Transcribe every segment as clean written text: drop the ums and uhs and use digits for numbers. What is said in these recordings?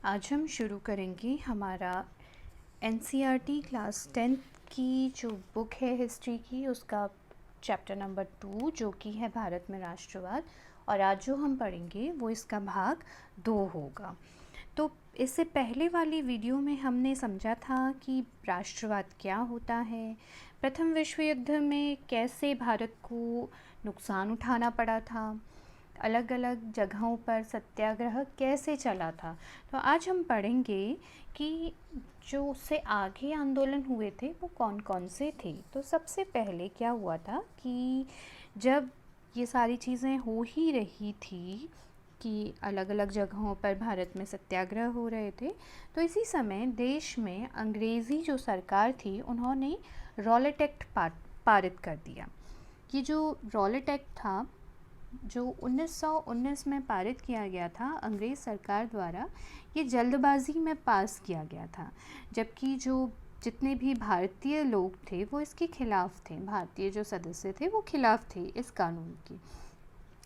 आज हम शुरू करेंगे हमारा एनसीईआरटी क्लास 10th की जो बुक है हिस्ट्री की, उसका चैप्टर नंबर 2 जो कि है भारत में राष्ट्रवाद। और आज जो हम पढ़ेंगे वो इसका भाग 2 होगा। तो इससे पहले वाली वीडियो में हमने समझा था कि राष्ट्रवाद क्या होता है, प्रथम विश्व युद्ध में कैसे भारत को नुकसान उठाना पड़ा था, अलग अलग जगहों पर सत्याग्रह कैसे चला था। तो आज हम पढ़ेंगे कि जो उससे आगे आंदोलन हुए थे वो कौन कौन से थे। तो सबसे पहले क्या हुआ था कि जब ये सारी चीज़ें हो ही रही थी कि अलग अलग जगहों पर भारत में सत्याग्रह हो रहे थे, तो इसी समय देश में अंग्रेज़ी जो सरकार थी उन्होंने रॉलेट एक्ट पारित कर दिया। ये जो रॉलेट एक्ट था जो 1919 में पारित किया गया था अंग्रेज़ सरकार द्वारा, ये जल्दबाजी में पास किया गया था, जबकि जो जितने भी भारतीय लोग थे वो इसके खिलाफ़ थे। भारतीय जो सदस्य थे वो खिलाफ़ थे इस कानून की।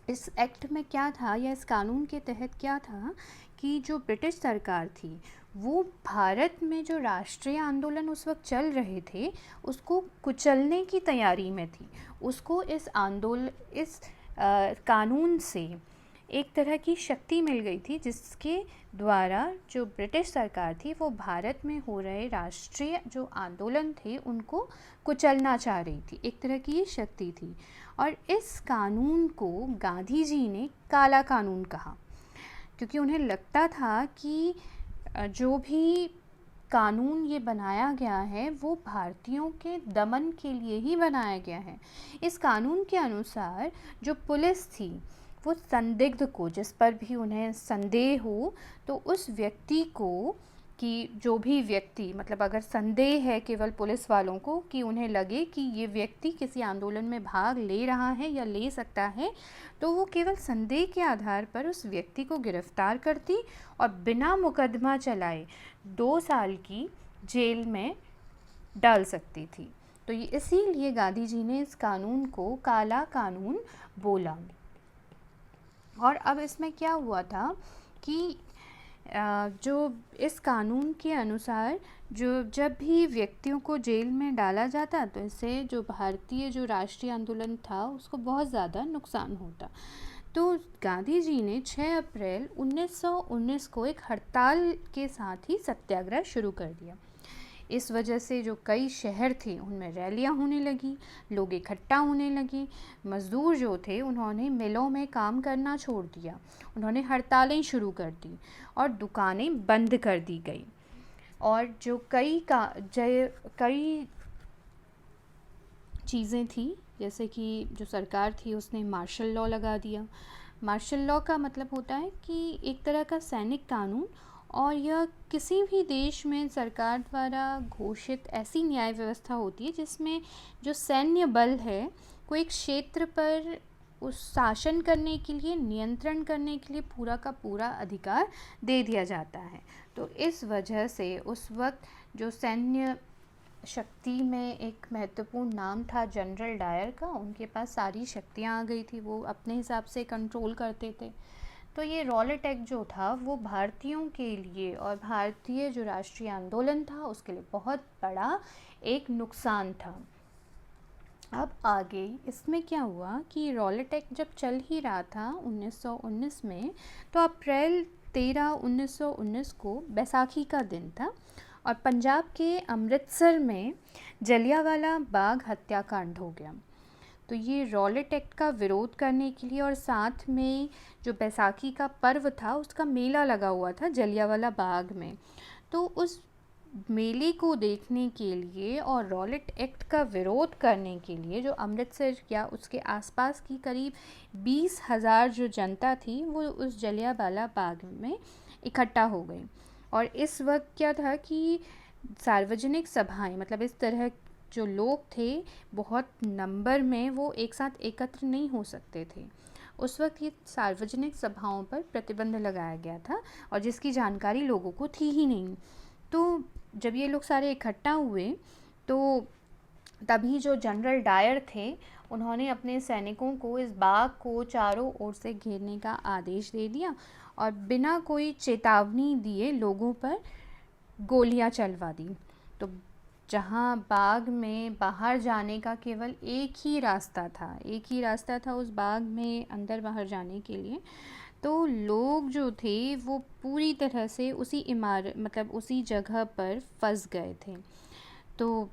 इस एक्ट में क्या था या इस कानून के तहत क्या था कि जो ब्रिटिश सरकार थी वो भारत में जो राष्ट्रीय आंदोलन उस वक्त चल रहे थे उसको कुचलने की तैयारी में थी। उसको इस कानून से एक तरह की शक्ति मिल गई थी जिसके द्वारा जो ब्रिटिश सरकार थी वो भारत में हो रहे राष्ट्रीय जो आंदोलन थे उनको कुचलना चाह रही थी। एक तरह की ये शक्ति थी और इस कानून को गांधी जी ने काला कानून कहा, क्योंकि उन्हें लगता था कि जो भी कानून ये बनाया गया है वो भारतीयों के दमन के लिए ही बनाया गया है। इस कानून के अनुसार जो पुलिस थी वो संदिग्ध को, जिस पर भी उन्हें संदेह हो, तो उस व्यक्ति को कि जो भी व्यक्ति, मतलब अगर संदेह है केवल पुलिस वालों को कि उन्हें लगे कि ये व्यक्ति किसी आंदोलन में भाग ले रहा है या ले सकता है, तो वो केवल संदेह के आधार पर उस व्यक्ति को गिरफ्तार करती और बिना मुकदमा चलाए 2 साल की जेल में डाल सकती थी। तो ये इसीलिए गांधी जी ने इस कानून को काला कानून बोला। और अब इसमें क्या हुआ था कि जो इस कानून के अनुसार जो जब भी व्यक्तियों को जेल में डाला जाता तो इससे जो भारतीय जो राष्ट्रीय आंदोलन था उसको बहुत ज़्यादा नुकसान होता। तो गांधी जी ने 6 अप्रैल 1919 को एक हड़ताल के साथ ही सत्याग्रह शुरू कर दिया। इस वजह से जो कई शहर थे उनमें रैलियां होने लगी, लोग इकट्ठा होने लगे। मज़दूर जो थे उन्होंने मिलों में काम करना छोड़ दिया, उन्होंने हड़तालें शुरू कर दी और दुकानें बंद कर दी गई। और जो कई चीज़ें थी, जैसे कि जो सरकार थी उसने मार्शल लॉ लगा दिया। मार्शल लॉ का मतलब होता है कि एक तरह का सैनिक कानून, और यह किसी भी देश में सरकार द्वारा घोषित ऐसी न्याय व्यवस्था होती है जिसमें जो सैन्य बल है को एक क्षेत्र पर उस शासन करने के लिए, नियंत्रण करने के लिए पूरा का पूरा अधिकार दे दिया जाता है। तो इस वजह से उस वक्त जो सैन्य शक्ति में एक महत्वपूर्ण नाम था जनरल डायर का, उनके पास सारी शक्तियाँ आ गई थी, वो अपने हिसाब से कंट्रोल करते थे। तो ये रॉलेट एक्ट जो था वो भारतीयों के लिए और भारतीय जो राष्ट्रीय आंदोलन था उसके लिए बहुत बड़ा एक नुकसान था। अब आगे इसमें क्या हुआ कि रॉलेट एक्ट जब चल ही रहा था 1919 में, तो अप्रैल 13, 1919 को बैसाखी का दिन था और पंजाब के अमृतसर में जलियांवाला बाग हत्याकांड हो गया। तो ये रॉलेट एक्ट का विरोध करने के लिए और साथ में जो बैसाखी का पर्व था उसका मेला लगा हुआ था जलियांवाला बाग में, तो उस मेले को देखने के लिए और रॉलेट एक्ट का विरोध करने के लिए जो अमृतसर या उसके आसपास की करीब 20,000 जो जनता थी वो उस जलियांवाला बाग में इकट्ठा हो गई। और इस वक्त क्या था कि सार्वजनिक सभाएं, मतलब इस तरह जो लोग थे बहुत नंबर में वो एक साथ एकत्र नहीं हो सकते थे। उस वक्त ये सार्वजनिक सभाओं पर प्रतिबंध लगाया गया था और जिसकी जानकारी लोगों को थी ही नहीं। तो जब ये लोग सारे इकट्ठा हुए तो तभी जो जनरल डायर थे उन्होंने अपने सैनिकों को इस बाग को चारों ओर से घेरने का आदेश दे दिया और बिना कोई चेतावनी दिए लोगों पर गोलियां चलवा दी। तो जहाँ बाग में बाहर जाने का केवल एक ही रास्ता था उस बाग में अंदर बाहर जाने के लिए, तो लोग जो थे वो पूरी तरह से उसी इमारत मतलब उसी जगह पर फंस गए थे। तो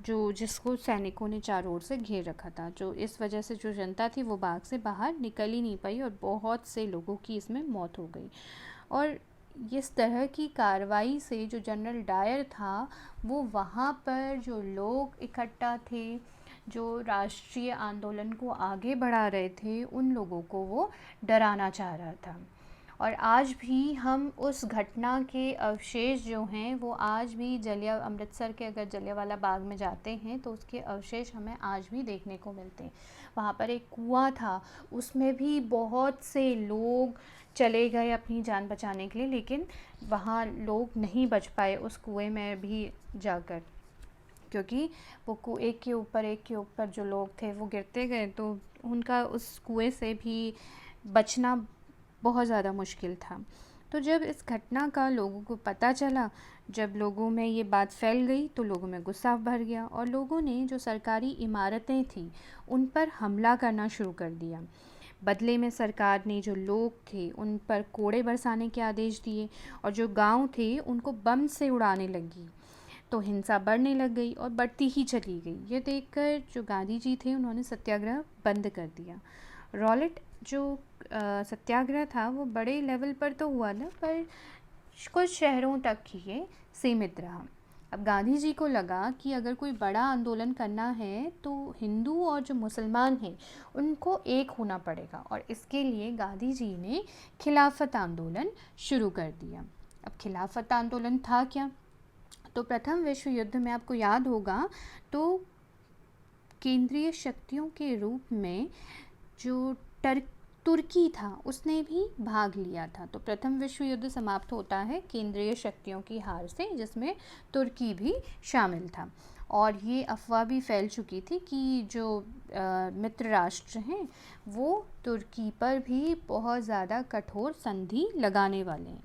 जो जिसको सैनिकों ने चारों ओर से घेर रखा था, जो इस वजह से जो जनता थी वो बाग से बाहर निकल ही नहीं पाई और बहुत से लोगों की इसमें मौत हो गई। और इस तरह की कार्रवाई से जो जनरल डायर था वो वहाँ पर जो लोग इकट्ठा थे, जो राष्ट्रीय आंदोलन को आगे बढ़ा रहे थे, उन लोगों को वो डराना चाह रहा था। और आज भी हम उस घटना के अवशेष जो हैं वो आज भी अमृतसर के अगर जलियांवाला बाग में जाते हैं तो उसके अवशेष हमें आज भी देखने को मिलते हैं। वहाँ पर एक कुआं था, उसमें भी बहुत से लोग चले गए अपनी जान बचाने के लिए, लेकिन वहाँ लोग नहीं बच पाए उस कुएं में भी जाकर, क्योंकि वो एक के ऊपर जो लोग थे वो गिरते गए, तो उनका उस कुएं से भी बचना बहुत ज़्यादा मुश्किल था। तो जब इस घटना का लोगों को पता चला, जब लोगों में ये बात फैल गई तो लोगों में गुस्सा भर गया और लोगों ने जो सरकारी इमारतें थी उन पर हमला करना शुरू कर दिया। बदले में सरकार ने जो लोग थे उन पर कोड़े बरसाने के आदेश दिए और जो गांव थे उनको बम से उड़ाने लगी। तो हिंसा बढ़ने लग गई और बढ़ती ही चली गई। ये देखकर जो गांधी जी थे उन्होंने सत्याग्रह बंद कर दिया। रॉलेट जो सत्याग्रह था वो बड़े लेवल पर तो हुआ ना, पर कुछ शहरों तक ही ये सीमित रहा। अब गांधी जी को लगा कि अगर कोई बड़ा आंदोलन करना है तो हिंदू और जो मुसलमान हैं उनको एक होना पड़ेगा, और इसके लिए गांधी जी ने खिलाफत आंदोलन शुरू कर दिया। अब खिलाफत आंदोलन था क्या? तो प्रथम विश्व युद्ध में आपको याद होगा तो केंद्रीय शक्तियों के रूप में जो तुर्की था उसने भी भाग लिया था। तो प्रथम विश्व युद्ध समाप्त होता है केंद्रीय शक्तियों की हार से, जिसमें तुर्की भी शामिल था। और ये अफवाह भी फैल चुकी थी कि जो मित्र राष्ट्र हैं वो तुर्की पर भी बहुत ज़्यादा कठोर संधि लगाने वाले हैं।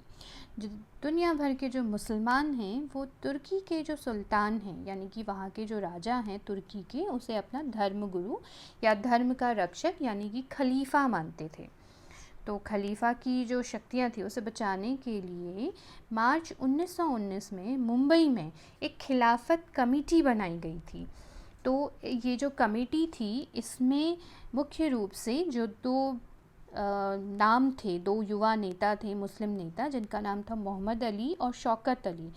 जो दुनिया भर के जो मुसलमान हैं वो तुर्की के जो सुल्तान हैं, यानी कि वहाँ के जो राजा हैं तुर्की के, उसे अपना धर्म गुरु या धर्म का रक्षक यानी कि खलीफा मानते थे। तो खलीफा की जो शक्तियाँ थी उसे बचाने के लिए मार्च 1919 में मुंबई में एक खिलाफत कमेटी बनाई गई थी। तो ये जो कमेटी थी इसमें मुख्य रूप से जो दो नाम थे, दो युवा नेता थे, मुस्लिम नेता, जिनका नाम था मोहम्मद अली और शौकत अली।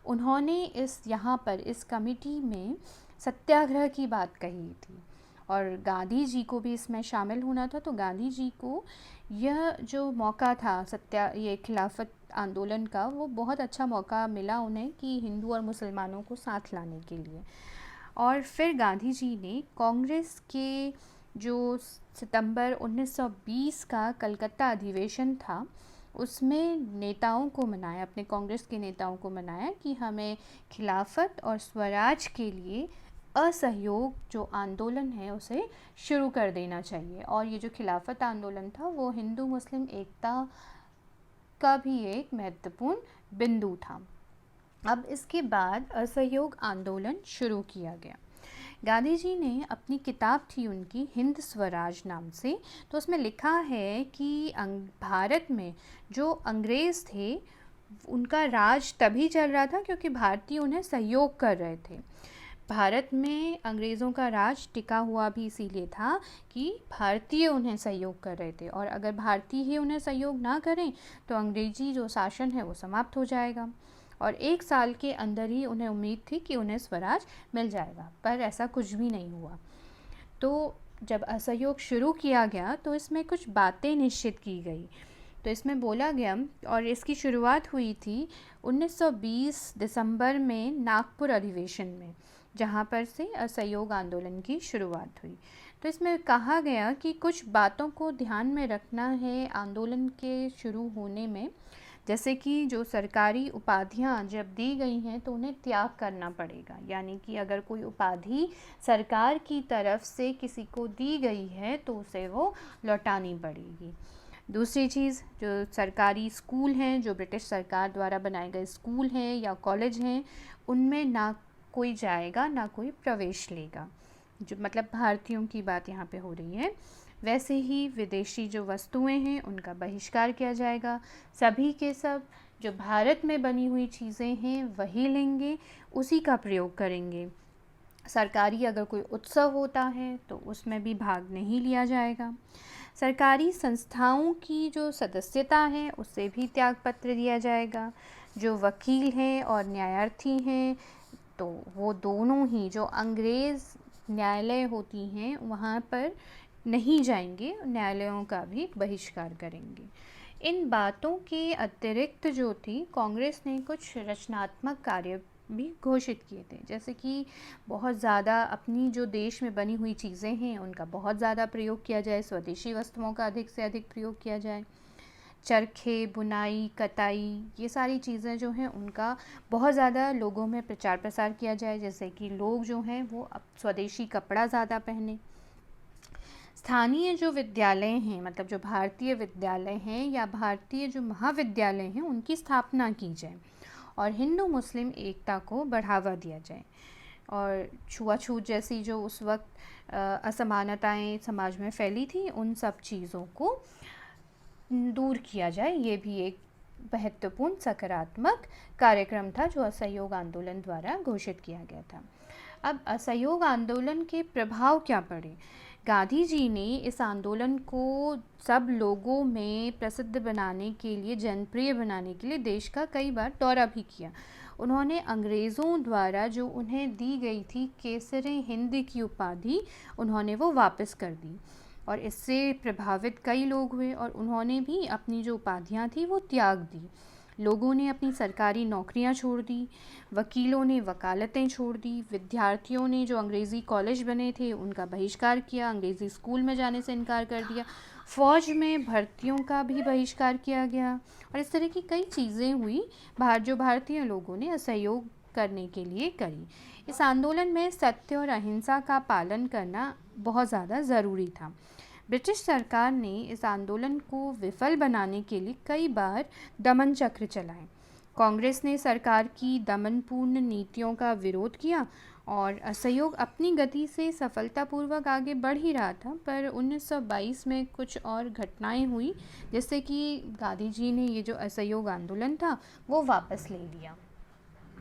उन्होंने यहाँ पर इस कमेटी में सत्याग्रह की बात कही थी और गांधी जी को भी इसमें शामिल होना था। तो गांधी जी को यह जो मौका था ये खिलाफत आंदोलन का, वो बहुत अच्छा मौका मिला उन्हें कि हिंदू और मुसलमानों को साथ लाने के लिए। और फिर गांधी जी ने कांग्रेस के जो सितंबर 1920 का कलकत्ता अधिवेशन था उसमें नेताओं को मनाया, अपने कांग्रेस के नेताओं को मनाया कि हमें खिलाफत और स्वराज के लिए असहयोग जो आंदोलन है उसे शुरू कर देना चाहिए। और ये जो खिलाफत आंदोलन था वो हिंदू मुस्लिम एकता का भी एक महत्वपूर्ण बिंदु था। अब इसके बाद असहयोग आंदोलन शुरू किया गया। गांधी जी ने अपनी किताब थी उनकी हिंद स्वराज नाम से, तो उसमें लिखा है कि भारत में जो अंग्रेज़ थे उनका राज तभी चल रहा था क्योंकि भारतीय उन्हें सहयोग कर रहे थे। भारत में अंग्रेज़ों का राज टिका हुआ भी इसीलिए था कि भारतीय उन्हें सहयोग कर रहे थे, और अगर भारतीय ही उन्हें सहयोग ना करें तो अंग्रेज़ी जो शासन है वो समाप्त हो जाएगा। और 1 साल के अंदर ही उन्हें उम्मीद थी कि उन्हें स्वराज मिल जाएगा, पर ऐसा कुछ भी नहीं हुआ। तो जब असहयोग शुरू किया गया तो इसमें कुछ बातें निश्चित की गई। तो इसमें बोला गया, और इसकी शुरुआत हुई थी 1920 दिसंबर में नागपुर अधिवेशन में, जहाँ पर से असहयोग आंदोलन की शुरुआत हुई। तो इसमें कहा गया कि कुछ बातों को ध्यान में रखना है आंदोलन के शुरू होने में, जैसे कि जो सरकारी उपाधियां जब दी गई हैं तो उन्हें त्याग करना पड़ेगा, यानी कि अगर कोई उपाधि सरकार की तरफ से किसी को दी गई है तो उसे वो लौटानी पड़ेगी। दूसरी चीज़, जो सरकारी स्कूल हैं, जो ब्रिटिश सरकार द्वारा बनाए गए स्कूल हैं या कॉलेज हैं, उनमें ना कोई जाएगा ना कोई प्रवेश लेगा। जो मतलब भारतीयों की बात यहाँ पे हो रही है। वैसे ही विदेशी जो वस्तुएं हैं उनका बहिष्कार किया जाएगा। सभी के सब जो भारत में बनी हुई चीज़ें हैं वही लेंगे, उसी का प्रयोग करेंगे। सरकारी अगर कोई उत्सव होता है तो उसमें भी भाग नहीं लिया जाएगा। सरकारी संस्थाओं की जो सदस्यता है उससे भी त्यागपत्र दिया जाएगा। जो वकील हैं और न्यायार्थी हैं तो वो दोनों ही, जो अंग्रेज़ न्यायालय होती हैं वहाँ पर नहीं जाएंगे, न्यायालयों का भी बहिष्कार करेंगे। इन बातों के अतिरिक्त जो थी, कांग्रेस ने कुछ रचनात्मक कार्य भी घोषित किए थे, जैसे कि बहुत ज़्यादा अपनी जो देश में बनी हुई चीज़ें हैं उनका बहुत ज़्यादा प्रयोग किया जाए, स्वदेशी वस्तुओं का अधिक से अधिक प्रयोग किया जाए। चरखे, बुनाई, कताई, ये सारी चीज़ें जो हैं उनका बहुत ज़्यादा लोगों में प्रचार प्रसार किया जाए, जैसे कि लोग जो हैं वो अब स्वदेशी कपड़ा ज़्यादा पहने। स्थानीय जो विद्यालय हैं, मतलब जो भारतीय विद्यालय हैं या भारतीय जो महाविद्यालय हैं, उनकी स्थापना की जाए और हिंदू मुस्लिम एकता को बढ़ावा दिया जाए। और छुआछूत जैसी जो उस वक्त असमानताएं समाज में फैली थी, उन सब चीज़ों को दूर किया जाए। ये भी एक महत्वपूर्ण सकारात्मक कार्यक्रम था जो असहयोग आंदोलन द्वारा घोषित किया गया था। अब असहयोग आंदोलन के प्रभाव क्या पड़े? गांधी जी ने इस आंदोलन को सब लोगों में प्रसिद्ध बनाने के लिए, जनप्रिय बनाने के लिए देश का कई बार दौरा भी किया। उन्होंने अंग्रेज़ों द्वारा जो उन्हें दी गई थी केसरे हिंद की उपाधि, उन्होंने वो वापस कर दी और इससे प्रभावित कई लोग हुए और उन्होंने भी अपनी जो उपाधियाँ थी वो त्याग दी। लोगों ने अपनी सरकारी नौकरियां छोड़ दी, वकीलों ने वकालतें छोड़ दी, विद्यार्थियों ने जो अंग्रेज़ी कॉलेज बने थे उनका बहिष्कार किया, अंग्रेज़ी स्कूल में जाने से इनकार कर दिया, फ़ौज में भर्तियों का भी बहिष्कार किया गया और इस तरह की कई चीज़ें हुई जो भारतीय लोगों ने असहयोग करने के लिए करी। इस आंदोलन में सत्य और अहिंसा का पालन करना बहुत ज़्यादा ज़रूरी था। ब्रिटिश सरकार ने इस आंदोलन को विफल बनाने के लिए कई बार दमन चक्र चलाए। कांग्रेस ने सरकार की दमनपूर्ण नीतियों का विरोध किया और असहयोग अपनी गति से सफलतापूर्वक आगे बढ़ ही रहा था, पर 1922 में कुछ और घटनाएं हुई जिससे कि गांधी जी ने ये जो असहयोग आंदोलन था वो वापस ले लिया।